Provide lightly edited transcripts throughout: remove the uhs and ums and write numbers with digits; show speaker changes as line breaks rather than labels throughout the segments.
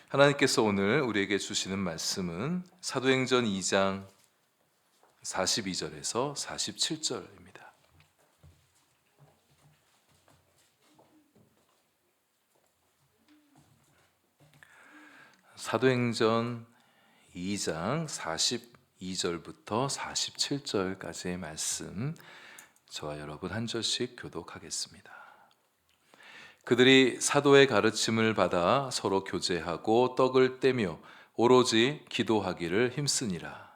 하나님께서 오늘 우리에게 주시는 말씀은 사도행전 2장 42절에서 47절입니다. 사도행전 2장 42절부터 47절까지의 말씀, 저와 여러분 한 절씩 교독하겠습니다. 그들이 사도의 가르침을 받아 서로 교제하고 떡을 떼며 오로지 기도하기를 힘쓰니라.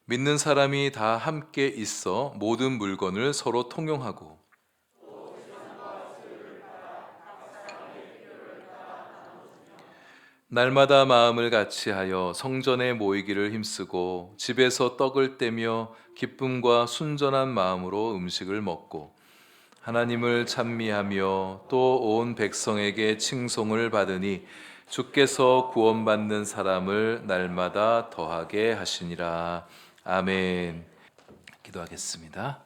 믿는 사람이 다 함께 있어 모든 물건을 서로 통용하고 날마다 마음을 같이하여 성전에 모이기를 힘쓰고 집에서 떡을 떼며 기쁨과 순전한 마음으로 음식을 먹고 하나님을 찬미하며 또 온 백성에게 칭송을 받으니 주께서 구원받는 사람을 날마다 더하게 하시니라. 아멘. 기도하겠습니다.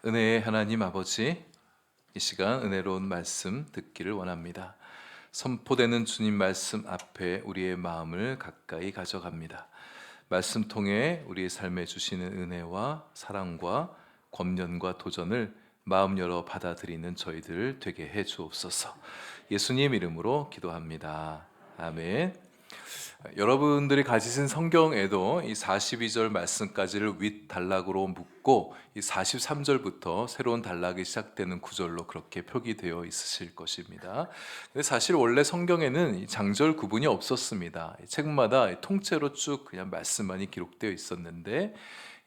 은혜의 하나님 아버지, 이 시간 은혜로운 말씀 듣기를 원합니다. 선포되는 주님 말씀 앞에 우리의 마음을 가까이 가져갑니다. 말씀 통해 우리의 삶에 주시는 은혜와 사랑과 권면과 도전을 마음 열어 받아들이는 저희들 되게 해 주옵소서. 예수님 이름으로 기도합니다. 아멘. 여러분들이 가지신 성경에도 이 42절 말씀까지를 윗 단락으로 묶고 이 43절부터 새로운 단락이 시작되는 구절로 그렇게 표기되어 있으실 것입니다. 근데 사실 원래 성경에는 이 장절 구분이 없었습니다. 책마다 통째로 쭉 그냥 말씀만이 기록되어 있었는데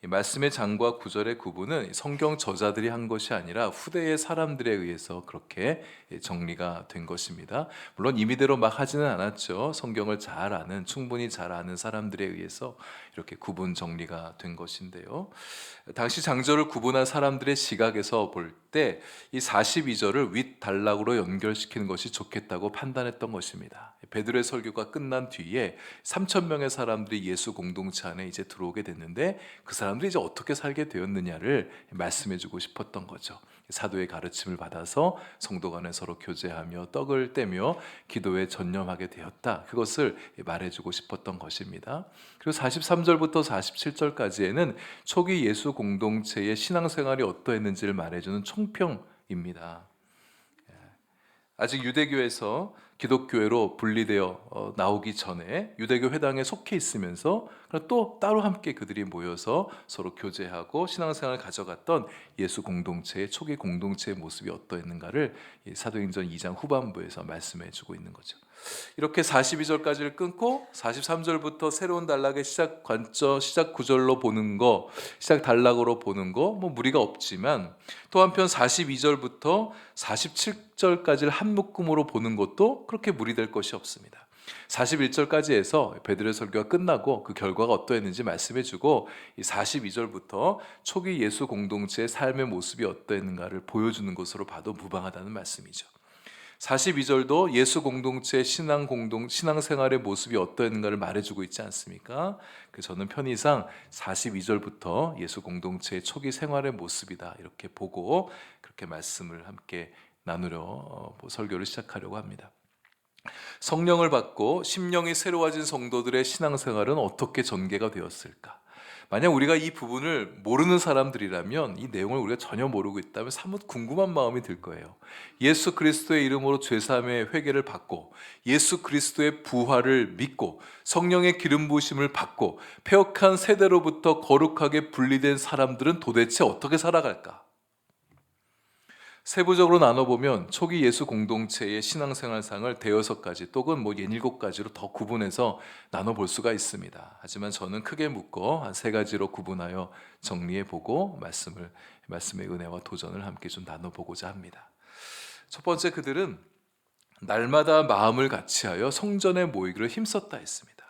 이 말씀의 장과 구절의 구분은 성경 저자들이 한 것이 아니라 후대의 사람들에 의해서 그렇게 정리가 된 것입니다. 물론 임의대로 막 하지는 않았죠. 성경을 잘 아는, 충분히 잘 아는 사람들에 의해서 이렇게 구분 정리가 된 것인데요. 당시 장절을 구분한 사람들의 시각에서 볼 때 이 42절을 윗 단락으로 연결시키는 것이 좋겠다고 판단했던 것입니다. 베드로의 설교가 끝난 뒤에 3,000명의 사람들이 예수 공동체 안에 이제 들어오게 됐는데 그 사람들이 이제 어떻게 살게 되었느냐를 말씀해 주고 싶었던 거죠. 사도의 가르침을 받아서 성도 간에 서로 교제하며 떡을 떼며 기도에 전념하게 되었다. 그것을 말해주고 싶었던 것입니다. 그리고 43절부터 47절까지에는 초기 예수 공동체의 신앙생활이 어떠했는지를 말해주는 총평입니다. 아직 유대교에서 기독교회로 분리되어 나오기 전에 유대교 회당에 속해 있으면서 또 따로 함께 그들이 모여서 서로 교제하고 신앙생활을 가져갔던 예수 공동체의 초기 공동체의 모습이 어떠했는가를 사도행전 2장 후반부에서 말씀해 주고 있는 거죠. 이렇게 42절까지를 끊고 43절부터 새로운 단락의 시작 관점, 시작 구절로 보는 거, 시작 단락으로 보는 거 뭐 무리가 없지만 또 한편 42절부터 47절까지를 한 묶음으로 보는 것도 그렇게 무리될 것이 없습니다. 41절까지 해서 베드로의 설교가 끝나고 그 결과가 어떠했는지 말씀해주고 42절부터 초기 예수 공동체의 삶의 모습이 어떠했는가를 보여주는 것으로 봐도 무방하다는 말씀이죠. 42절도 예수 공동체의 신앙생활의 모습이 어떠했는가를 말해주고 있지 않습니까? 저는 편의상 42절부터 예수 공동체의 초기 생활의 모습이다 이렇게 보고 그렇게 말씀을 함께 나누려 설교를 시작하려고 합니다. 성령을 받고 심령이 새로워진 성도들의 신앙생활은 어떻게 전개가 되었을까? 만약 우리가 이 부분을 모르는 사람들이라면 이 내용을 우리가 전혀 모르고 있다면 사뭇 궁금한 마음이 들 거예요. 예수 그리스도의 이름으로 죄사함의 회개를 받고 예수 그리스도의 부활을 믿고 성령의 기름 부으심을 받고 패역한 세대로부터 거룩하게 분리된 사람들은 도대체 어떻게 살아갈까? 세부적으로 나눠보면 초기 예수 공동체의 신앙생활상을 대여섯 가지 또는 일곱 가지로 더 구분해서 나눠볼 수가 있습니다. 하지만 저는 크게 묶어 한 세 가지로 구분하여 정리해보고 말씀의 은혜와 도전을 함께 좀 나눠보고자 합니다. 첫 번째, 그들은 날마다 마음을 같이하여 성전에 모이기를 힘썼다 했습니다.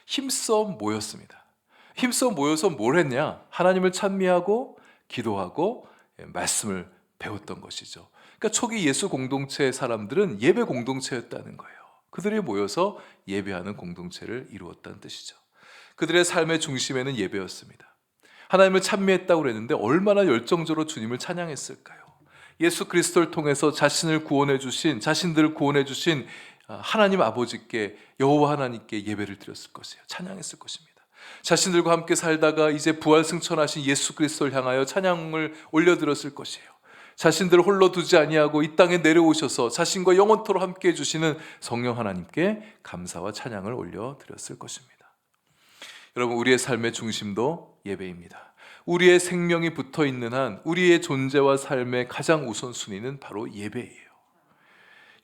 힘써 모였습니다. 힘써 모여서 뭘 했냐? 하나님을 찬미하고 기도하고 말씀을 배웠던 것이죠. 그러니까 초기 예수 공동체의 사람들은 예배 공동체였다는 거예요. 그들이 모여서 예배하는 공동체를 이루었다는 뜻이죠. 그들의 삶의 중심에는 예배였습니다. 하나님을 찬미했다고 그랬는데 얼마나 열정적으로 주님을 찬양했을까요? 예수 그리스도를 통해서 자신을 구원해 주신, 자신들을 구원해 주신 하나님 아버지께, 여호와 하나님께 예배를 드렸을 것이에요. 찬양했을 것입니다. 자신들과 함께 살다가 이제 부활 승천하신 예수 그리스도를 향하여 찬양을 올려드렸을 것이에요. 자신들을 홀로 두지 아니하고 이 땅에 내려오셔서 자신과 영원토록 함께 해주시는 성령 하나님께 감사와 찬양을 올려드렸을 것입니다. 여러분, 우리의 삶의 중심도 예배입니다. 우리의 생명이 붙어있는 한 우리의 존재와 삶의 가장 우선순위는 바로 예배예요.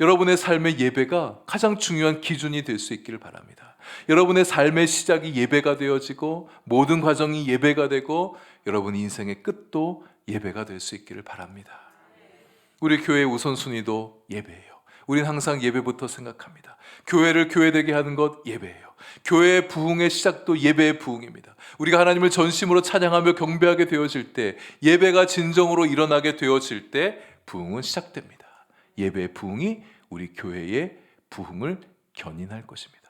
여러분의 삶의 예배가 가장 중요한 기준이 될 수 있기를 바랍니다. 여러분의 삶의 시작이 예배가 되어지고 모든 과정이 예배가 되고 여러분 인생의 끝도 예배가 될 수 있기를 바랍니다. 우리 교회의 우선순위도 예배예요. 우리는 항상 예배부터 생각합니다. 교회를 교회되게 하는 것 예배예요. 교회의 부흥의 시작도 예배의 부흥입니다. 우리가 하나님을 전심으로 찬양하며 경배하게 되어질 때, 예배가 진정으로 일어나게 되어질 때 부흥은 시작됩니다. 예배의 부흥이 우리 교회의 부흥을 견인할 것입니다.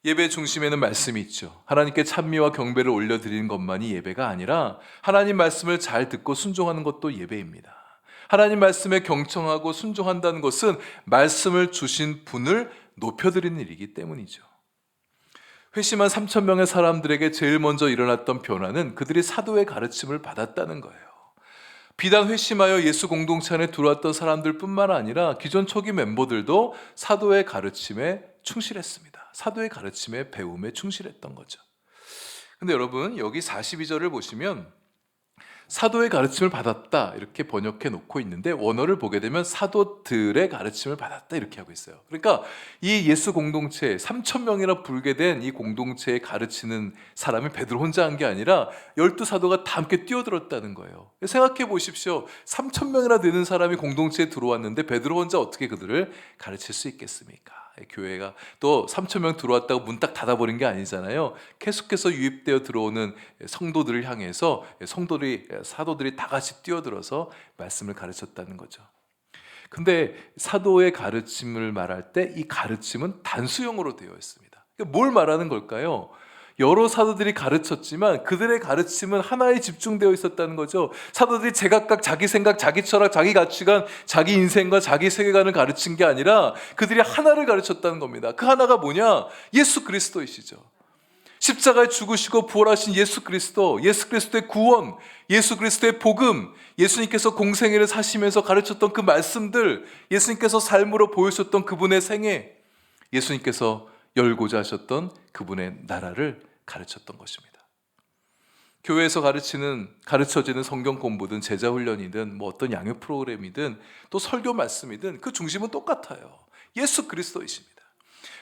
예배 중심에는 말씀이 있죠. 하나님께 찬미와 경배를 올려드리는 것만이 예배가 아니라 하나님 말씀을 잘 듣고 순종하는 것도 예배입니다. 하나님 말씀에 경청하고 순종한다는 것은 말씀을 주신 분을 높여드리는 일이기 때문이죠. 회심한 3,000명의 사람들에게 제일 먼저 일어났던 변화는 그들이 사도의 가르침을 받았다는 거예요. 비단 회심하여 예수 공동체 안에 들어왔던 사람들 뿐만 아니라 기존 초기 멤버들도 사도의 가르침에 충실했습니다. 사도의 가르침에 배움에 충실했던 거죠. 근데 여러분, 여기 42절을 보시면 사도의 가르침을 받았다 이렇게 번역해 놓고 있는데 원어를 보게 되면 사도들의 가르침을 받았다 이렇게 하고 있어요. 그러니까 이 예수 공동체 3,000명이나 불게 된 이 공동체에 가르치는 사람이 베드로 혼자 한 게 아니라 12사도가 다 함께 뛰어들었다는 거예요. 생각해 보십시오. 3,000명이나 되는 사람이 공동체에 들어왔는데 베드로 혼자 어떻게 그들을 가르칠 수 있겠습니까? 교회가 또 3,000명 들어왔다고 문 딱 닫아버린 게 아니잖아요. 계속해서 유입되어 들어오는 성도들을 향해서 사도들이 다 같이 뛰어들어서 말씀을 가르쳤다는 거죠. 근데 사도의 가르침을 말할 때 이 가르침은 단수형으로 되어 있습니다. 뭘 말하는 걸까요? 여러 사도들이 가르쳤지만 그들의 가르침은 하나에 집중되어 있었다는 거죠. 사도들이 제각각 자기 생각, 자기 철학, 자기 가치관, 자기 인생과 자기 세계관을 가르친 게 아니라 그들이 하나를 가르쳤다는 겁니다. 그 하나가 뭐냐? 예수 그리스도이시죠. 십자가에 죽으시고 부활하신 예수 그리스도, 예수 그리스도의 구원, 예수 그리스도의 복음, 예수님께서 공생애를 사시면서 가르쳤던 그 말씀들, 예수님께서 삶으로 보여주셨던 그분의 생애, 예수님께서 열고자 하셨던 그분의 나라를 가르쳤던 것입니다. 교회에서 가르쳐지는 성경 공부든 제자 훈련이든 뭐 어떤 양육 프로그램이든 또 설교 말씀이든 그 중심은 똑같아요. 예수 그리스도이십니다.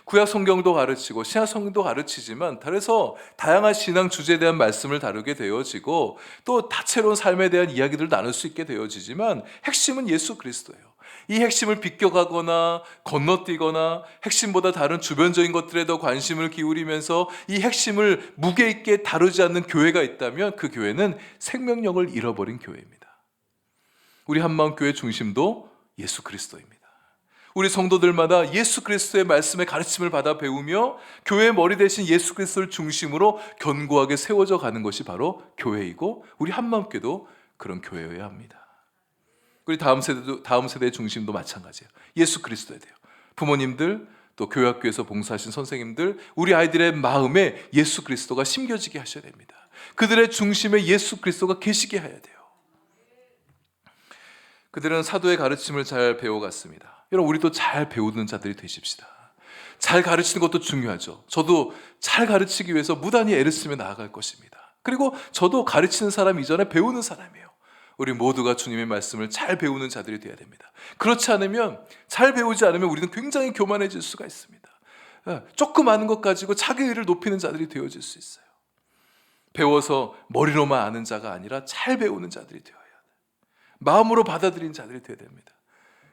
구약 성경도 가르치고 신약 성경도 가르치지만 그래서 다양한 신앙 주제에 대한 말씀을 다루게 되어지고 또 다채로운 삶에 대한 이야기들을 나눌 수 있게 되어지지만 핵심은 예수 그리스도예요. 이 핵심을 비껴가거나 건너뛰거나 핵심보다 다른 주변적인 것들에 더 관심을 기울이면서 이 핵심을 무게 있게 다루지 않는 교회가 있다면 그 교회는 생명력을 잃어버린 교회입니다. 우리 한마음교회 중심도 예수 그리스도입니다. 우리 성도들마다 예수 그리스도의 말씀의 가르침을 받아 배우며 교회의 머리 대신 예수 그리스도를 중심으로 견고하게 세워져 가는 것이 바로 교회이고 우리 한마음교회도 그런 교회여야 합니다. 우리 다음 세대의 중심도 마찬가지예요. 예수 그리스도에 대해요. 부모님들 또 교회학교에서 봉사하신 선생님들 우리 아이들의 마음에 예수 그리스도가 심겨지게 하셔야 됩니다. 그들의 중심에 예수 그리스도가 계시게 해야 돼요. 그들은 사도의 가르침을 잘 배워갔습니다. 여러분, 우리도 잘 배우는 자들이 되십시다. 잘 가르치는 것도 중요하죠. 저도 잘 가르치기 위해서 무단히 애를 쓰며 나아갈 것입니다. 그리고 저도 가르치는 사람 이전에 배우는 사람이에요. 우리 모두가 주님의 말씀을 잘 배우는 자들이 되어야 됩니다. 그렇지 않으면, 잘 배우지 않으면 우리는 굉장히 교만해질 수가 있습니다. 조금 아는 것 가지고 자기 의를 높이는 자들이 되어질 수 있어요. 배워서 머리로만 아는 자가 아니라 잘 배우는 자들이 되어야 돼요. 마음으로 받아들이는 자들이 되어야 됩니다.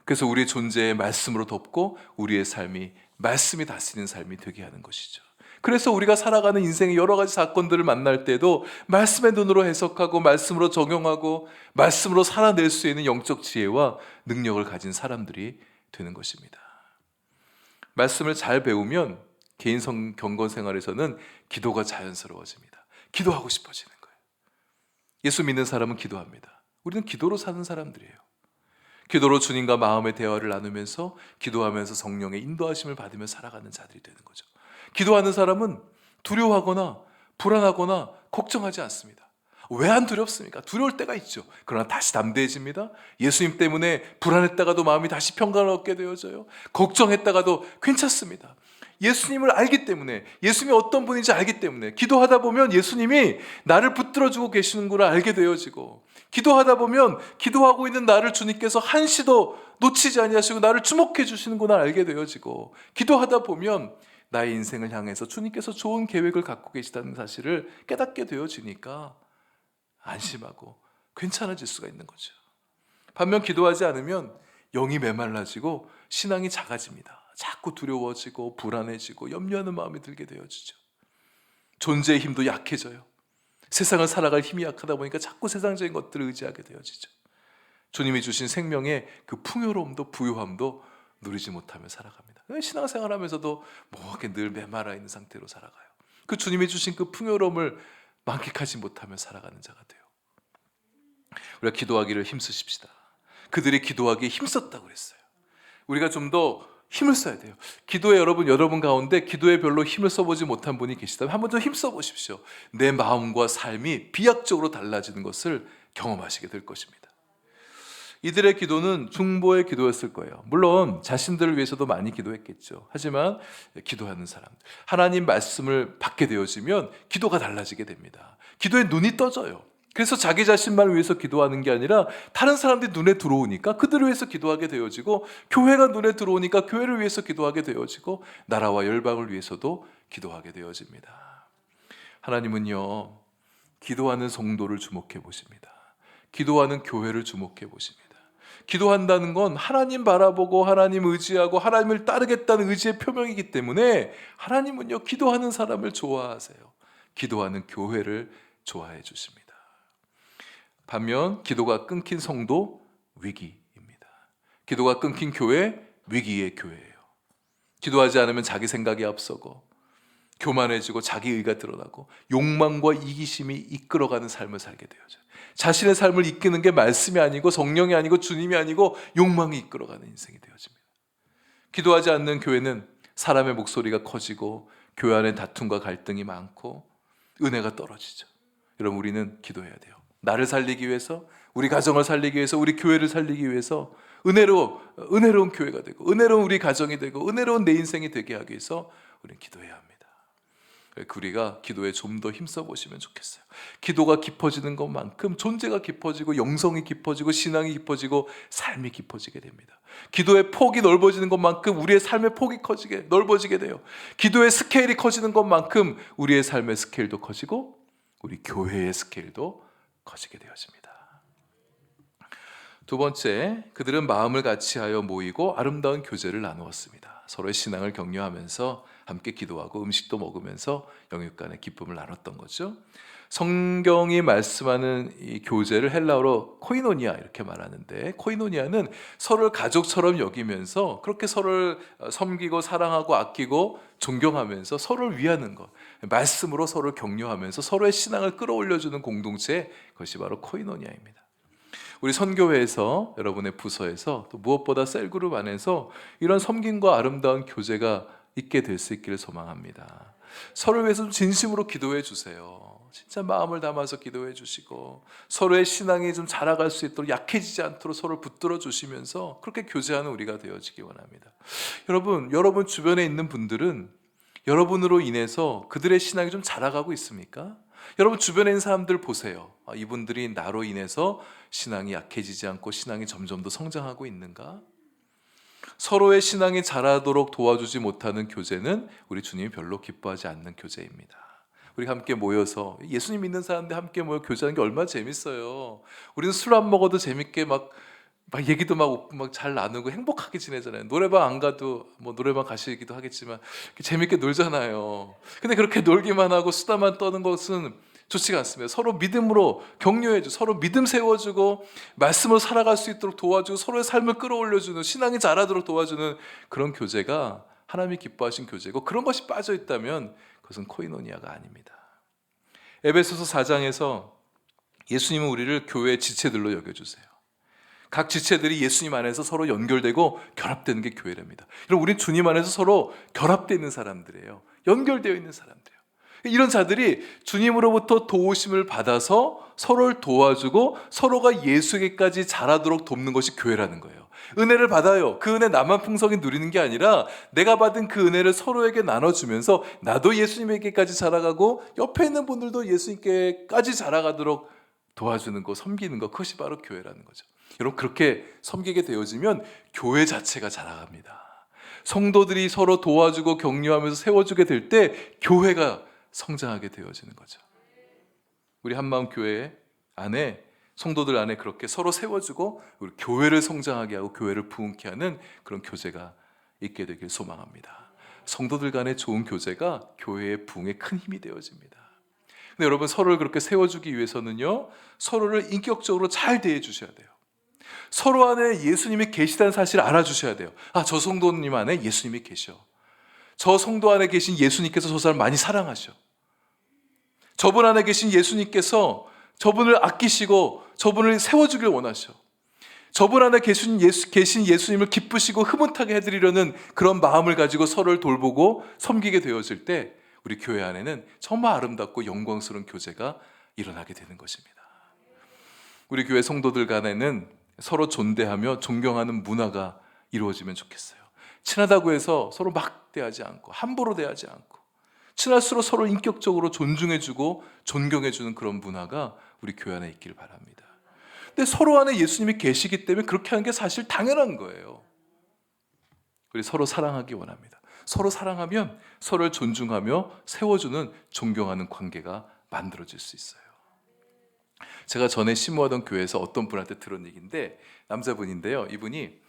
그래서 우리의 존재의 말씀으로 덮고 우리의 삶이 말씀이 다스리는 삶이 되게 하는 것이죠. 그래서 우리가 살아가는 인생의 여러 가지 사건들을 만날 때도 말씀의 눈으로 해석하고 말씀으로 적용하고 말씀으로 살아낼 수 있는 영적 지혜와 능력을 가진 사람들이 되는 것입니다. 말씀을 잘 배우면 개인 경건 생활에서는 기도가 자연스러워집니다. 기도하고 싶어지는 거예요. 예수 믿는 사람은 기도합니다. 우리는 기도로 사는 사람들이에요. 기도로 주님과 마음의 대화를 나누면서 기도하면서 성령의 인도하심을 받으며 살아가는 자들이 되는 거죠. 기도하는 사람은 두려워하거나 불안하거나 걱정하지 않습니다. 왜 안 두렵습니까? 두려울 때가 있죠. 그러나 다시 담대해집니다. 예수님 때문에 불안했다가도 마음이 다시 평강을 얻게 되어져요. 걱정했다가도 괜찮습니다. 예수님을 알기 때문에, 예수님이 어떤 분인지 알기 때문에, 기도하다 보면 예수님이 나를 붙들어주고 계시는구나 알게 되어지고, 기도하다 보면 기도하고 있는 나를 주님께서 한시도 놓치지 아니하시고 나를 주목해 주시는구나 알게 되어지고, 기도하다 보면 나의 인생을 향해서 주님께서 좋은 계획을 갖고 계시다는 사실을 깨닫게 되어지니까 안심하고 괜찮아질 수가 있는 거죠. 반면 기도하지 않으면 영이 메말라지고 신앙이 작아집니다. 자꾸 두려워지고 불안해지고 염려하는 마음이 들게 되어지죠. 존재의 힘도 약해져요. 세상을 살아갈 힘이 약하다 보니까 자꾸 세상적인 것들을 의지하게 되어지죠. 주님이 주신 생명의 그 풍요로움도 부유함도 누리지 못하며 살아갑니다. 신앙생활하면서도 뭐게 늘 메말라 있는 상태로 살아가요. 그 주님이 주신 그 풍요로움을 만끽하지 못하며 살아가는 자가 돼요. 우리가 기도하기를 힘쓰십시다. 그들이 기도하기에 힘썼다고 그랬어요. 우리가 좀 더 힘을 써야 돼요. 기도에 여러분 가운데 기도에 별로 힘을 써보지 못한 분이 계시다면 한번 좀 힘써 보십시오. 내 마음과 삶이 비약적으로 달라지는 것을 경험하시게 될 것입니다. 이들의 기도는 중보의 기도였을 거예요. 물론 자신들을 위해서도 많이 기도했겠죠. 하지만 기도하는 사람들, 하나님 말씀을 받게 되어지면 기도가 달라지게 됩니다. 기도에 눈이 떠져요. 그래서 자기 자신만 위해서 기도하는 게 아니라 다른 사람들이 눈에 들어오니까 그들을 위해서 기도하게 되어지고, 교회가 눈에 들어오니까 교회를 위해서 기도하게 되어지고, 나라와 열방을 위해서도 기도하게 되어집니다. 하나님은요, 기도하는 성도를 주목해 보십니다. 기도하는 교회를 주목해 보십니다. 기도한다는 건 하나님 바라보고 하나님 의지하고 하나님을 따르겠다는 의지의 표명이기 때문에 하나님은요, 기도하는 사람을 좋아하세요. 기도하는 교회를 좋아해 주십니다. 반면 기도가 끊긴 성도 위기입니다. 기도가 끊긴 교회 위기의 교회예요. 기도하지 않으면 자기 생각이 앞서고 교만해지고 자기의가 드러나고 욕망과 이기심이 이끌어가는 삶을 살게 되어져. 자신의 삶을 이끄는 게 말씀이 아니고 성령이 아니고 주님이 아니고 욕망이 이끌어가는 인생이 되어집니다. 기도하지 않는 교회는 사람의 목소리가 커지고 교회 안에 다툼과 갈등이 많고 은혜가 떨어지죠. 여러분, 우리는 기도해야 돼요. 나를 살리기 위해서, 우리 가정을 살리기 위해서, 우리 교회를 살리기 위해서 은혜로운 교회가 되고 은혜로운 우리 가정이 되고 은혜로운 내 인생이 되게 하기 위해서 우리는 기도해야 합니다. 우리가 기도에 좀 더 힘써 보시면 좋겠어요. 기도가 깊어지는 것만큼 존재가 깊어지고 영성이 깊어지고 신앙이 깊어지고 삶이 깊어지게 됩니다. 기도의 폭이 넓어지는 것만큼 우리의 삶의 폭이 넓어지게 돼요. 기도의 스케일이 커지는 것만큼 우리의 삶의 스케일도 커지고 우리 교회의 스케일도 커지게 되어집니다. 두 번째, 그들은 마음을 같이하여 모이고 아름다운 교제를 나누었습니다. 서로의 신앙을 격려하면서 함께 기도하고 음식도 먹으면서 영육 간의 기쁨을 나눴던 거죠. 성경이 말씀하는 이 교제를 헬라어로 코이노니아 이렇게 말하는데, 코이노니아는 서로를 가족처럼 여기면서 그렇게 서로를 섬기고 사랑하고 아끼고 존경하면서 서로를 위하는 것, 말씀으로 서로를 격려하면서 서로의 신앙을 끌어올려주는 공동체, 그것이 바로 코이노니아입니다. 우리 선교회에서, 여러분의 부서에서, 또 무엇보다 셀그룹 안에서 이런 섬김과 아름다운 교제가 있게 될 수 있기를 소망합니다. 서로를 위해서 진심으로 기도해 주세요. 진짜 마음을 담아서 기도해 주시고 서로의 신앙이 좀 자라갈 수 있도록, 약해지지 않도록 서로를 붙들어 주시면서 그렇게 교제하는 우리가 되어지기 원합니다. 여러분 주변에 있는 분들은 여러분으로 인해서 그들의 신앙이 좀 자라가고 있습니까? 여러분 주변에 있는 사람들 보세요. 이분들이 나로 인해서 신앙이 약해지지 않고 신앙이 점점 더 성장하고 있는가? 서로의 신앙이 자라도록 도와주지 못하는 교제는 우리 주님이 별로 기뻐하지 않는 교제입니다. 우리 함께 모여서, 예수님 믿는 사람들 함께 모여 교제하는 게 얼마나 재밌어요. 우리는 술 안 먹어도 재밌게 막 얘기도 막 잘 나누고 행복하게 지내잖아요. 노래방 안 가도 노래방 가시기도 하겠지만 재밌게 놀잖아요. 근데 그렇게 놀기만 하고 수다만 떠는 것은 좋지가 않습니다. 서로 믿음으로 격려해주고 서로 믿음 세워주고 말씀으로 살아갈 수 있도록 도와주고 서로의 삶을 끌어올려주는, 신앙이 자라도록 도와주는 그런 교제가 하나님이 기뻐하신 교제고, 그런 것이 빠져있다면 그것은 코이노니아가 아닙니다. 에베소서 4장에서 예수님은 우리를 교회의 지체들로 여겨주세요. 각 지체들이 예수님 안에서 서로 연결되고 결합되는 게 교회랍니다. 여러분, 우린 주님 안에서 서로 결합되어 있는 사람들이에요. 연결되어 있는 사람들이에요. 이런 자들이 주님으로부터 도우심을 받아서 서로를 도와주고 서로가 예수에게까지 자라도록 돕는 것이 교회라는 거예요. 은혜를 받아요. 그 은혜 나만 풍성히 누리는 게 아니라 내가 받은 그 은혜를 서로에게 나눠주면서 나도 예수님에게까지 자라가고 옆에 있는 분들도 예수님께까지 자라가도록 도와주는 거, 섬기는 거, 그것이 바로 교회라는 거죠. 여러분, 그렇게 섬기게 되어지면 교회 자체가 자라갑니다. 성도들이 서로 도와주고 격려하면서 세워주게 될 때 교회가 성장하게 되어지는 거죠. 우리 한마음 교회 안에, 성도들 안에 그렇게 서로 세워주고 우리 교회를 성장하게 하고 교회를 부흥케 하는 그런 교제가 있게 되길 소망합니다. 성도들 간의 좋은 교제가 교회의 부흥에 큰 힘이 되어집니다. 근데 여러분, 서로를 그렇게 세워주기 위해서는요, 서로를 인격적으로 잘 대해 주셔야 돼요. 서로 안에 예수님이 계시다는 사실을 알아주셔야 돼요. 아, 저 성도님 안에 예수님이 계셔. 저 성도 안에 계신 예수님께서 저 사람 많이 사랑하셔. 저분 안에 계신 예수님께서 저분을 아끼시고 저분을 세워주길 원하셔. 저분 안에 계신 예수님을 기쁘시고 흐뭇하게 해드리려는 그런 마음을 가지고 서로를 돌보고 섬기게 되어질 때 우리 교회 안에는 정말 아름답고 영광스러운 교제가 일어나게 되는 것입니다. 우리 교회 성도들 간에는 서로 존대하며 존경하는 문화가 이루어지면 좋겠어요. 친하다고 해서 서로 막 대하지 않고 함부로 대하지 않고 친할수록 서로 인격적으로 존중해주고 존경해주는 그런 문화가 우리 교회 안에 있기를 바랍니다. 근데 서로 안에 예수님이 계시기 때문에 그렇게 하는 게 사실 당연한 거예요. 우리 서로 사랑하기 원합니다. 서로 사랑하면 서로를 존중하며 세워주는 존경하는 관계가 만들어질 수 있어요. 제가 전에 심호하던 교회에서 어떤 분한테 들은 얘기인데, 남자분인데요. 이분이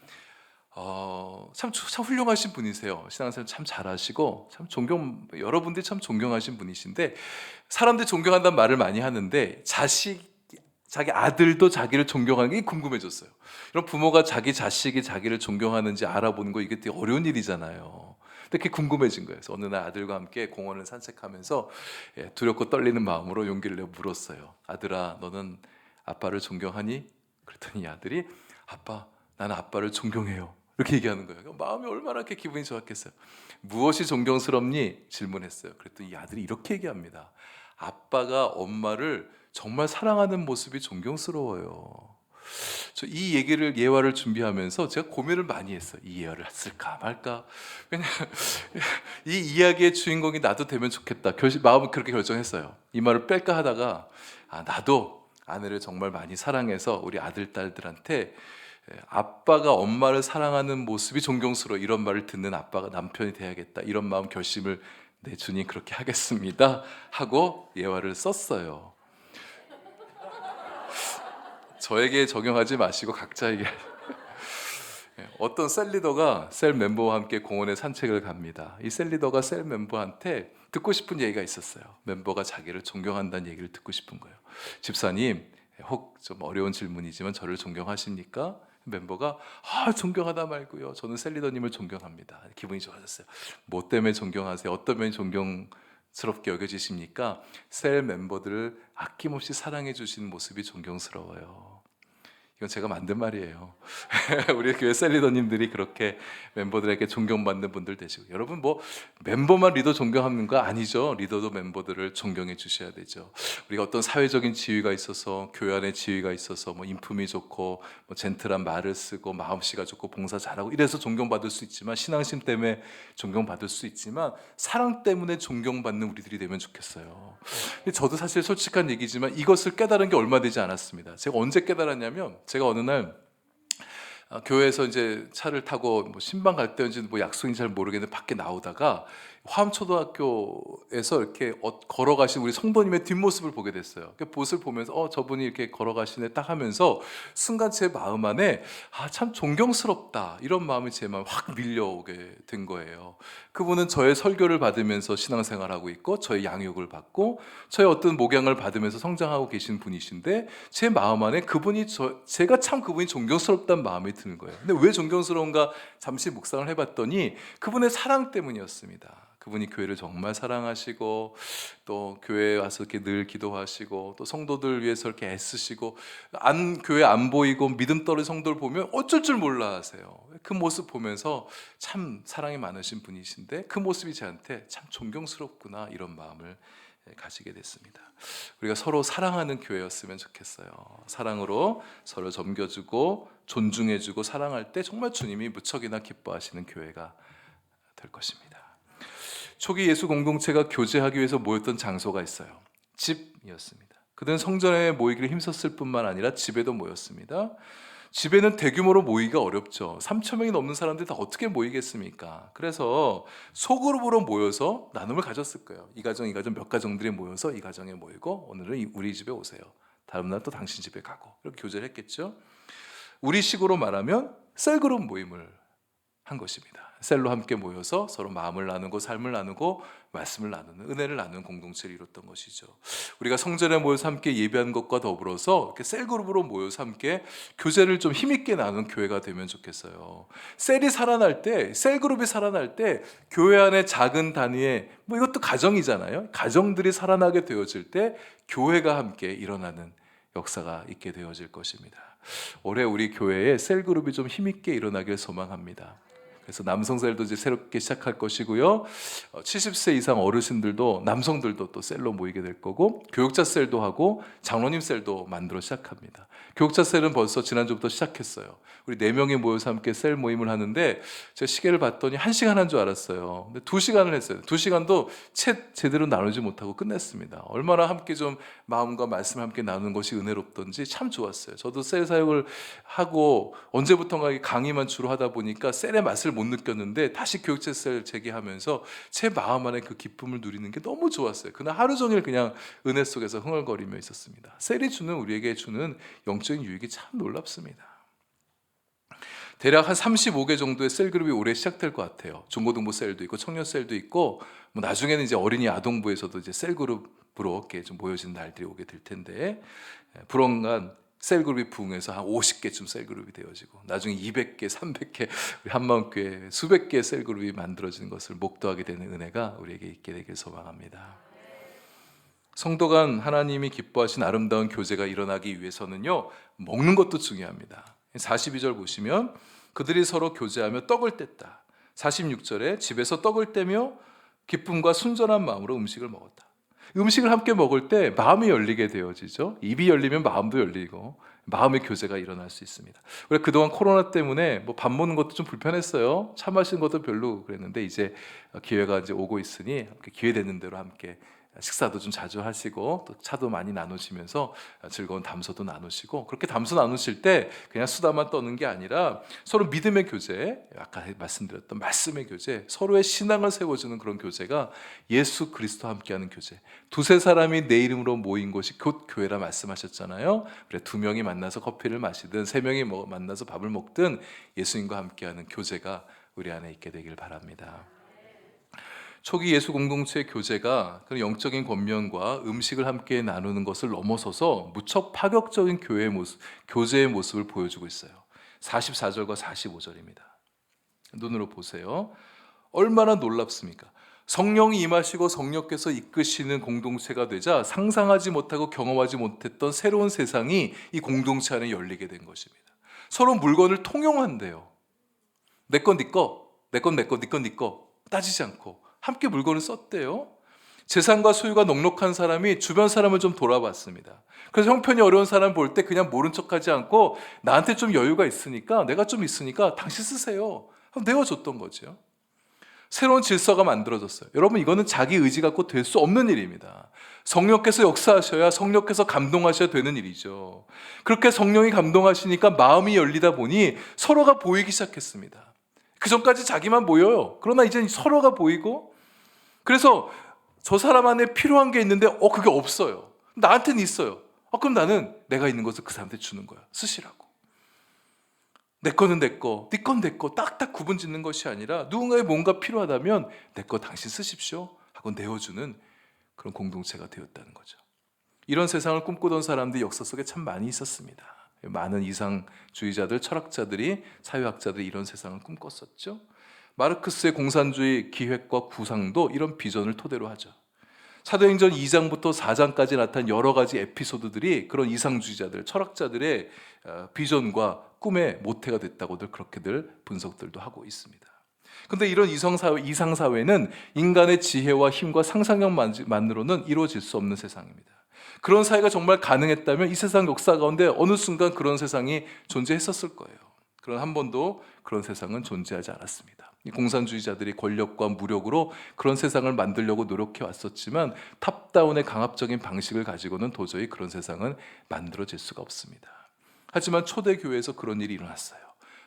참 훌륭하신 분이세요. 신앙생활 참 잘하시고 여러분들이 참 존경하신 분이신데, 사람들이 존경한다는 말을 많이 하는데 자기 아들도 자기를 존경하는 게 궁금해졌어요. 이런 부모가 자기 자식이 자기를 존경하는지 알아보는 거, 이게 되게 어려운 일이잖아요. 근데 그게 궁금해진 거예요. 그래서 어느 날 아들과 함께 공원을 산책하면서 두렵고 떨리는 마음으로 용기를 내어 물었어요. 아들아, 너는 아빠를 존경하니? 그랬더니 아들이, 아빠, 나는 아빠를 존경해요. 이렇게 얘기하는 거예요. 마음이 얼마나 이렇게 기분이 좋았겠어요. 무엇이 존경스럽니? 질문했어요. 그랬더니 이 아들이 이렇게 얘기합니다. 아빠가 엄마를 정말 사랑하는 모습이 존경스러워요. 저 이 예화를 준비하면서 제가 고민을 많이 했어요. 이 예화를 쓸까 말까. 왜냐면 이 이야기의 주인공이 나도 되면 좋겠다. 마음은 그렇게 결정했어요. 이 말을 뺄까 하다가 나도 아내를 정말 많이 사랑해서 우리 아들, 딸들한테 아빠가 엄마를 사랑하는 모습이 존경스러워, 이런 말을 듣는 아빠가 남편이 돼야겠다, 이런 마음 결심을, 네 주님 그렇게 하겠습니다 하고 예화를 썼어요. 저에게 적용하지 마시고 각자에게. 어떤 셀리더가 셀 멤버와 함께 공원에 산책을 갑니다. 이 셀리더가 셀 멤버한테 듣고 싶은 얘기가 있었어요. 멤버가 자기를 존경한다는 얘기를 듣고 싶은 거예요. 집사님, 혹 좀 어려운 질문이지만 저를 존경하십니까? 멤버가 존경하다 말고요, 저는 셀리더님을 존경합니다. 기분이 좋아졌어요. 뭐 때문에 존경하세요? 어떤 면이 존경스럽게 여겨지십니까? 셀 멤버들을 아낌없이 사랑해 주시는 모습이 존경스러워요. 이건 제가 만든 말이에요. 우리 교회 셀리더님들이 그렇게 멤버들에게 존경받는 분들 되시고, 여러분 뭐 멤버만 리더 존경하는 거 아니죠. 리더도 멤버들을 존경해 주셔야 되죠. 우리가 어떤 사회적인 지위가 있어서, 교회 안에 지위가 있어서 뭐 인품이 좋고 뭐 젠틀한 말을 쓰고 마음씨가 좋고 봉사 잘하고 이래서 존경받을 수 있지만, 신앙심 때문에 존경받을 수 있지만, 사랑 때문에 존경받는 우리들이 되면 좋겠어요. 근데 저도 사실 솔직한 얘기지만 이것을 깨달은 게 얼마 되지 않았습니다. 제가 언제 깨달았냐면, 제가 어느 날 교회에서 이제 차를 타고 뭐 신방 갈 때인지 뭐 약속인지 잘 모르겠는데 밖에 나오다가 화암초등학교에서 이렇게 걸어가신 우리 성도님의 뒷모습을 보게 됐어요. 그 모습을 보면서 저분이 이렇게 걸어가시네 딱 하면서 순간 제 마음 안에 참 존경스럽다, 이런 마음이 제 마음에 확 밀려오게 된 거예요. 그분은 저의 설교를 받으면서 신앙생활하고 있고 저의 양육을 받고 저의 어떤 목양을 받으면서 성장하고 계신 분이신데, 제 마음 안에 제가 참 그분이 존경스럽다는 마음이 드는 거예요. 근데 왜 존경스러운가 잠시 묵상을 해봤더니 그분의 사랑 때문이었습니다. 그분이 교회를 정말 사랑하시고 또 교회에 와서 이렇게 늘 기도하시고 또 성도들 위해서 이렇게 애쓰시고 교회 안 보이고 믿음 떨어진 성도를 보면 어쩔 줄 몰라 하세요. 그 모습 보면서 참 사랑이 많으신 분이신데 그 모습이 저한테 참 존경스럽구나 이런 마음을 가지게 됐습니다. 우리가 서로 사랑하는 교회였으면 좋겠어요. 사랑으로 서로 섬겨주고 존중해주고 사랑할 때 정말 주님이 무척이나 기뻐하시는 교회가 될 것입니다. 초기 예수 공동체가 교제하기 위해서 모였던 장소가 있어요. 집이었습니다. 그들은 성전에 모이기를 힘썼을 뿐만 아니라 집에도 모였습니다. 집에는 대규모로 모이기가 어렵죠. 3천 명이 넘는 사람들이 다 어떻게 모이겠습니까? 그래서 소그룹으로 모여서 나눔을 가졌을 거예요. 이 가정 몇 가정들이 모여서 이 가정에 모이고 오늘은 우리 집에 오세요. 다음 날 또 당신 집에 가고 이렇게 교제를 했겠죠. 우리식으로 말하면 셀그룹 모임을 한 것입니다. 셀로 함께 모여서 서로 마음을 나누고 삶을 나누고 말씀을 나누는 은혜를 나누는 공동체를 이뤘던 것이죠. 우리가 성전에 모여서 함께 예배한 것과 더불어서 이렇게 셀그룹으로 모여서 함께 교제를 좀 힘있게 나누는 교회가 되면 좋겠어요. 셀이 살아날 때, 셀그룹이 살아날 때 교회 안에 작은 단위의 이것도 가정이잖아요. 가정들이 살아나게 되어질 때 교회가 함께 일어나는 역사가 있게 되어질 것입니다. 올해 우리 교회에 셀그룹이 좀 힘있게 일어나길 소망합니다. 그래서 남성셀도 이제 새롭게 시작할 것이고요. 70세 이상 어르신들도 남성들도 또 셀로 모이게 될 거고 교육자 셀도 하고 장로님 셀도 만들어 시작합니다. 교육자 셀은 벌써 지난주부터 시작했어요. 우리 4명이 모여서 함께 셀 모임을 하는데 제가 시계를 봤더니 1시간 한 줄 알았어요. 근데 2시간을 했어요. 2시간도 책 제대로 나누지 못하고 끝냈습니다. 얼마나 함께 좀 마음과 말씀을 함께 나누는 것이 은혜롭던지 참 좋았어요. 저도 셀 사역을 하고 언제부턴가 강의만 주로 하다 보니까 셀의 맛을 못 느꼈는데 다시 교육자 셀 재개하면서 제 마음 안에 그 기쁨을 누리는 게 너무 좋았어요. 그날 하루 종일 그냥 은혜 속에서 흥얼거리며 있었습니다. 셀이 우리에게 주는 영적인 유익이 참 놀랍습니다. 대략 한 35개 정도의 셀그룹이 올해 시작될 것 같아요. 중고등부 셀도 있고 청년 셀도 있고 나중에는 이제 어린이 아동부에서도 이제 셀그룹으로 이렇게 좀 모여진 날들이 오게 될 텐데 불언간 셀그룹이 부흥해서 한 50개쯤 셀그룹이 되어지고 나중에 200개, 300개 우리 한마음교회 수백 개의 셀그룹이 만들어지는 것을 목도하게 되는 은혜가 우리에게 있게 되길 소망합니다. 성도 간 하나님이 기뻐하신 아름다운 교제가 일어나기 위해서는요 먹는 것도 중요합니다. 42절 보시면 그들이 서로 교제하며 떡을 뗐다. 46절에 집에서 떡을 떼며 기쁨과 순전한 마음으로 음식을 먹었다. 음식을 함께 먹을 때 마음이 열리게 되어지죠. 입이 열리면 마음도 열리고 마음의 교제가 일어날 수 있습니다. 우리가 그동안 코로나 때문에 밥 먹는 것도 좀 불편했어요. 차 마시는 것도 별로 그랬는데 이제 기회가 이제 오고 있으니 기회 되는 대로 함께 식사도 좀 자주 하시고 또 차도 많이 나누시면서 즐거운 담소도 나누시고 그렇게 담소 나누실 때 그냥 수다만 떠는 게 아니라 서로 믿음의 교제, 아까 말씀드렸던 말씀의 교제, 서로의 신앙을 세워주는 그런 교제가 예수 그리스도와 함께하는 교제. 2-3 사람이 내 이름으로 모인 곳이 곧 교회라 말씀하셨잖아요. 그래 2명이 만나서 커피를 마시든 3명이 만나서 밥을 먹든 예수님과 함께하는 교제가 우리 안에 있게 되길 바랍니다. 초기 예수 공동체의 교제가 그런 영적인 권면과 음식을 함께 나누는 것을 넘어서서 무척 파격적인 교제의 모습을 보여주고 있어요. 44절과 45절입니다. 눈으로 보세요. 얼마나 놀랍습니까? 성령이 임하시고 성령께서 이끄시는 공동체가 되자 상상하지 못하고 경험하지 못했던 새로운 세상이 이 공동체 안에 열리게 된 것입니다. 서로 물건을 통용한대요. 내 건 네 거, 내 건 내 거, 네 건 네 거 따지지 않고 함께 물건을 썼대요. 재산과 소유가 넉넉한 사람이 주변 사람을 좀 돌아봤습니다. 그래서 형편이 어려운 사람 볼 때 그냥 모른 척하지 않고 나한테 좀 여유가 있으니까 내가 좀 있으니까 당신 쓰세요. 내어줬던 거죠. 새로운 질서가 만들어졌어요. 여러분 이거는 자기 의지 갖고 될 수 없는 일입니다. 성령께서 역사하셔야 성령께서 감동하셔야 되는 일이죠. 그렇게 성령이 감동하시니까 마음이 열리다 보니 서로가 보이기 시작했습니다. 그 전까지 자기만 보여요. 그러나 이제 서로가 보이고 그래서 저 사람 안에 필요한 게 있는데 그게 없어요. 나한테는 있어요. 그럼 나는 내가 있는 것을 그 사람한테 주는 거야. 쓰시라고. 내 거는 내 거, 네 건 내 거 딱딱 구분 짓는 것이 아니라 누군가의 뭔가 필요하다면 내 거 당신 쓰십시오 하고 내어주는 그런 공동체가 되었다는 거죠. 이런 세상을 꿈꾸던 사람들이 역사 속에 참 많이 있었습니다. 많은 이상주의자들, 철학자들이, 사회학자들이 이런 세상을 꿈꿨었죠. 마르크스의 공산주의 기획과 구상도 이런 비전을 토대로 하죠. 사도행전 2장부터 4장까지 나타난 여러 가지 에피소드들이 그런 이상주의자들, 철학자들의 비전과 꿈의 모태가 됐다고들 그렇게들 분석들도 하고 있습니다. 근데 이런 이상사회는 인간의 지혜와 힘과 상상력만으로는 이루어질 수 없는 세상입니다. 그런 사회가 정말 가능했다면 이 세상 역사 가운데 어느 순간 그런 세상이 존재했었을 거예요. 그러나 한 번도 그런 세상은 존재하지 않았습니다. 이 공산주의자들이 권력과 무력으로 그런 세상을 만들려고 노력해 왔었지만 탑다운의 강압적인 방식을 가지고는 도저히 그런 세상은 만들어질 수가 없습니다. 하지만 초대교회에서 그런 일이 일어났어요.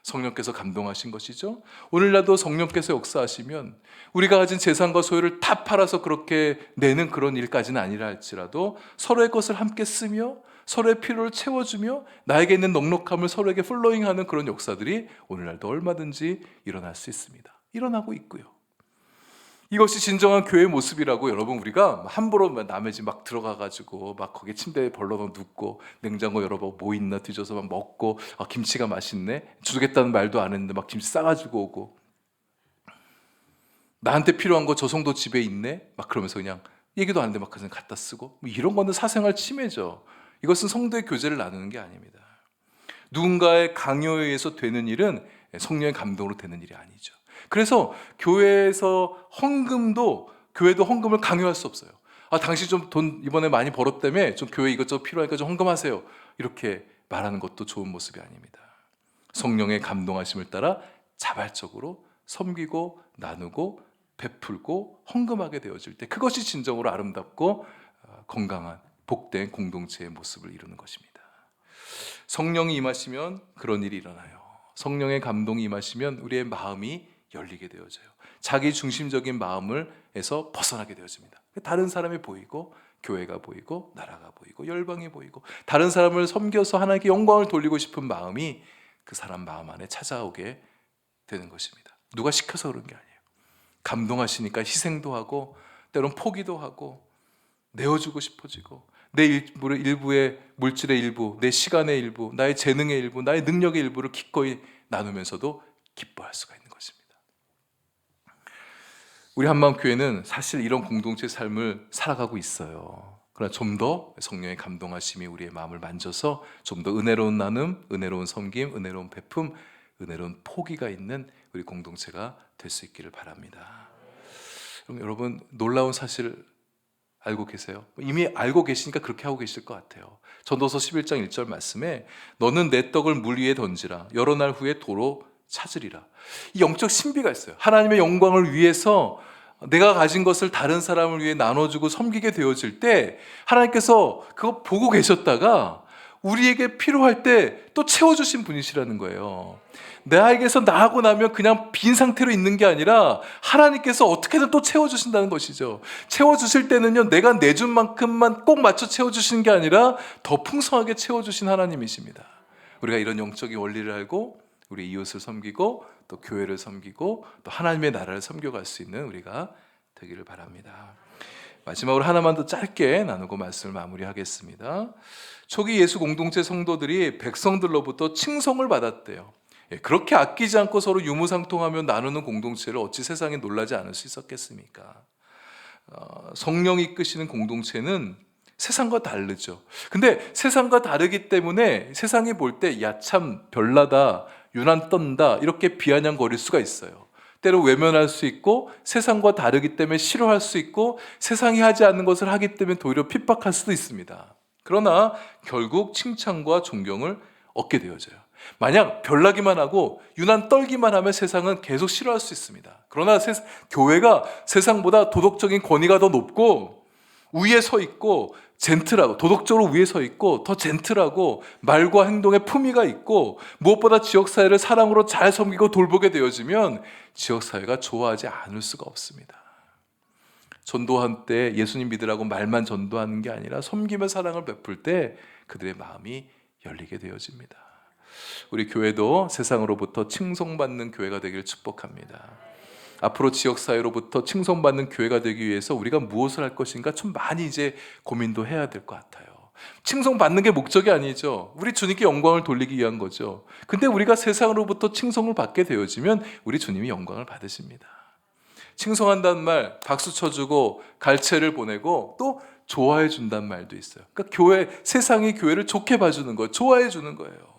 성령께서 감동하신 것이죠. 오늘날도 성령께서 역사하시면 우리가 가진 재산과 소유를 다 팔아서 그렇게 내는 그런 일까지는 아니라 할지라도 서로의 것을 함께 쓰며 서로의 필요를 채워주며 나에게 있는 넉넉함을 서로에게 플로잉하는 그런 역사들이 오늘날도 얼마든지 일어날 수 있습니다. 일어나고 있고요. 이것이 진정한 교회의 모습이라고 여러분 우리가 함부로 남의 집 막 들어가가지고 막 거기 침대에 벌러덩 눕고 냉장고 열어보고 뭐 있나 뒤져서 막 먹고 김치가 맛있네 주겠다는 말도 안 했는데 막 김치 싸가지고 오고 나한테 필요한 거 저 정도 집에 있네 막 그러면서 그냥 얘기도 안 했는데 막 그냥 갖다 쓰고 뭐 이런 거는 사생활 침해죠. 이것은 성도의 교제를 나누는 게 아닙니다. 누군가의 강요에 의해서 되는 일은 성령의 감동으로 되는 일이 아니죠. 그래서 교회에서 교회도 헌금을 강요할 수 없어요. 당신 좀 돈 이번에 많이 벌었다며 좀 교회 이것저것 필요하니까 좀 헌금하세요. 이렇게 말하는 것도 좋은 모습이 아닙니다. 성령의 감동하심을 따라 자발적으로 섬기고 나누고 베풀고 헌금하게 되어질 때 그것이 진정으로 아름답고 건강한 복된 공동체의 모습을 이루는 것입니다. 성령이 임하시면 그런 일이 일어나요. 성령의 감동이 임하시면 우리의 마음이 열리게 되어져요. 자기 중심적인 마음에서 벗어나게 되어집니다. 다른 사람이 보이고 교회가 보이고 나라가 보이고 열방이 보이고 다른 사람을 섬겨서 하나님께 영광을 돌리고 싶은 마음이 그 사람 마음 안에 찾아오게 되는 것입니다. 누가 시켜서 그런 게 아니에요. 감동하시니까 희생도 하고 때론 포기도 하고 내어주고 싶어지고 내 일부의 물질의 일부, 내 시간의 일부, 나의 재능의 일부, 나의 능력의 일부를 기꺼이 나누면서도 기뻐할 수가 있는 것입니다. 우리 한마음교회는 사실 이런 공동체 삶을 살아가고 있어요. 그러나 좀 더 성령의 감동하심이 우리의 마음을 만져서 좀 더 은혜로운 나눔, 은혜로운 섬김, 은혜로운 베품, 은혜로운 포기가 있는 우리 공동체가 될 수 있기를 바랍니다. 그럼 여러분 놀라운 사실을 알고 계세요? 이미 알고 계시니까 그렇게 하고 계실 것 같아요. 전도서 11장 1절 말씀에 너는 내 떡을 물 위에 던지라 여러 날 후에 도로 찾으리라. 이 영적 신비가 있어요. 하나님의 영광을 위해서 내가 가진 것을 다른 사람을 위해 나눠주고 섬기게 되어질 때 하나님께서 그거 보고 계셨다가 우리에게 필요할 때 또 채워주신 분이시라는 거예요. 나에게서 나하고 나면 그냥 빈 상태로 있는 게 아니라 하나님께서 어떻게든 또 채워주신다는 것이죠. 채워주실 때는요 내가 내준 만큼만 꼭 맞춰 채워주시는 게 아니라 더 풍성하게 채워주신 하나님이십니다. 우리가 이런 영적인 원리를 알고 우리 이웃을 섬기고 또 교회를 섬기고 또 하나님의 나라를 섬겨갈 수 있는 우리가 되기를 바랍니다. 마지막으로 하나만 더 짧게 나누고 말씀을 마무리하겠습니다. 초기 예수 공동체 성도들이 백성들로부터 칭송을 받았대요. 그렇게 아끼지 않고 서로 유무상통하며 나누는 공동체를 어찌 세상에 놀라지 않을 수 있었겠습니까? 성령이 이끄시는 공동체는 세상과 다르죠. 근데 세상과 다르기 때문에 세상이 볼 때 야 참 별나다, 유난 떤다 이렇게 비아냥거릴 수가 있어요. 때로 외면할 수 있고 세상과 다르기 때문에 싫어할 수 있고 세상이 하지 않는 것을 하기 때문에 도리어 핍박할 수도 있습니다. 그러나 결국 칭찬과 존경을 얻게 되어져요. 만약 별나기만 하고 유난 떨기만 하면 세상은 계속 싫어할 수 있습니다. 그러나 교회가 세상보다 도덕적인 권위가 더 높고 위에 서 있고 젠틀하고 도덕적으로 위에 서 있고 더 젠틀하고 말과 행동에 품위가 있고 무엇보다 지역사회를 사랑으로 잘 섬기고 돌보게 되어지면 지역사회가 좋아하지 않을 수가 없습니다. 전도할 때 예수님 믿으라고 말만 전도하는 게 아니라 섬기며 사랑을 베풀 때 그들의 마음이 열리게 되어집니다. 우리 교회도 세상으로부터 칭송받는 교회가 되기를 축복합니다. 앞으로 지역사회로부터 칭송받는 교회가 되기 위해서 우리가 무엇을 할 것인가 좀 많이 이제 고민도 해야 될 것 같아요. 칭송받는 게 목적이 아니죠. 우리 주님께 영광을 돌리기 위한 거죠. 근데 우리가 세상으로부터 칭송을 받게 되어지면 우리 주님이 영광을 받으십니다. 칭송한다는 말, 박수 쳐주고 갈채를 보내고 또 좋아해 준다는 말도 있어요. 그러니까 세상이 교회를 좋게 봐주는 거예요. 좋아해 주는 거예요.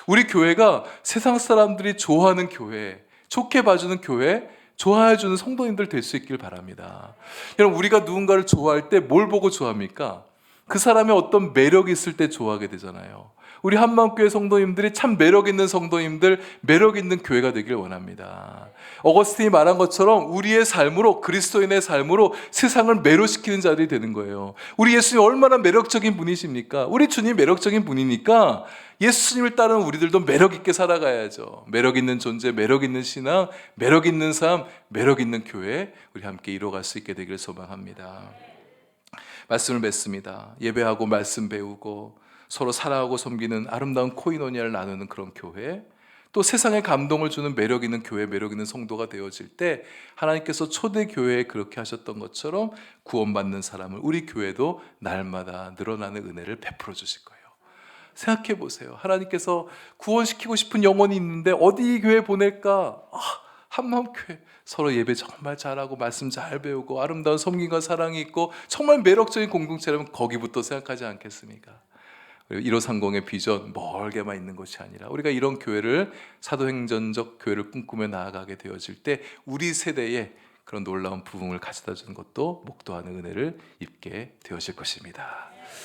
우리 교회가 세상 사람들이 좋아하는 교회, 좋게 봐주는 교회, 좋아해 주는 성도님들 될 수 있길 바랍니다. 여러분, 우리가 누군가를 좋아할 때 뭘 보고 좋아합니까? 그 사람의 어떤 매력이 있을 때 좋아하게 되잖아요. 우리 한마음교회 성도님들이 참 매력 있는 성도님들, 매력 있는 교회가 되길 원합니다. 어거스틴이 말한 것처럼 우리의 삶으로, 그리스도인의 삶으로 세상을 매료시키는 자들이 되는 거예요. 우리 예수님 얼마나 매력적인 분이십니까? 우리 주님 매력적인 분이니까 예수님을 따르는 우리들도 매력 있게 살아가야죠. 매력 있는 존재, 매력 있는 신앙, 매력 있는 삶, 매력 있는 교회, 우리 함께 이뤄갈 수 있게 되기를 소망합니다. 말씀을 맺습니다. 예배하고 말씀 배우고 서로 사랑하고 섬기는 아름다운 코이노니아를 나누는 그런 교회, 또 세상에 감동을 주는 매력 있는 교회, 매력 있는 성도가 되어질 때 하나님께서 초대교회에 그렇게 하셨던 것처럼 구원받는 사람을 우리 교회도 날마다 늘어나는 은혜를 베풀어 주실 거예요. 생각해 보세요. 하나님께서 구원시키고 싶은 영혼이 있는데 어디 교회 보낼까? 한마음교회 서로 예배 정말 잘하고 말씀 잘 배우고 아름다운 섬김과 사랑이 있고 정말 매력적인 공동체라면 거기부터 생각하지 않겠습니까? 1530의 비전 멀게만 있는 것이 아니라 우리가 이런 교회를 사도행전적 교회를 꿈꾸며 나아가게 되어질 때 우리 세대에 그런 놀라운 부흥을 가져다 주는 것도 목도하는 은혜를 입게 되어질 것입니다.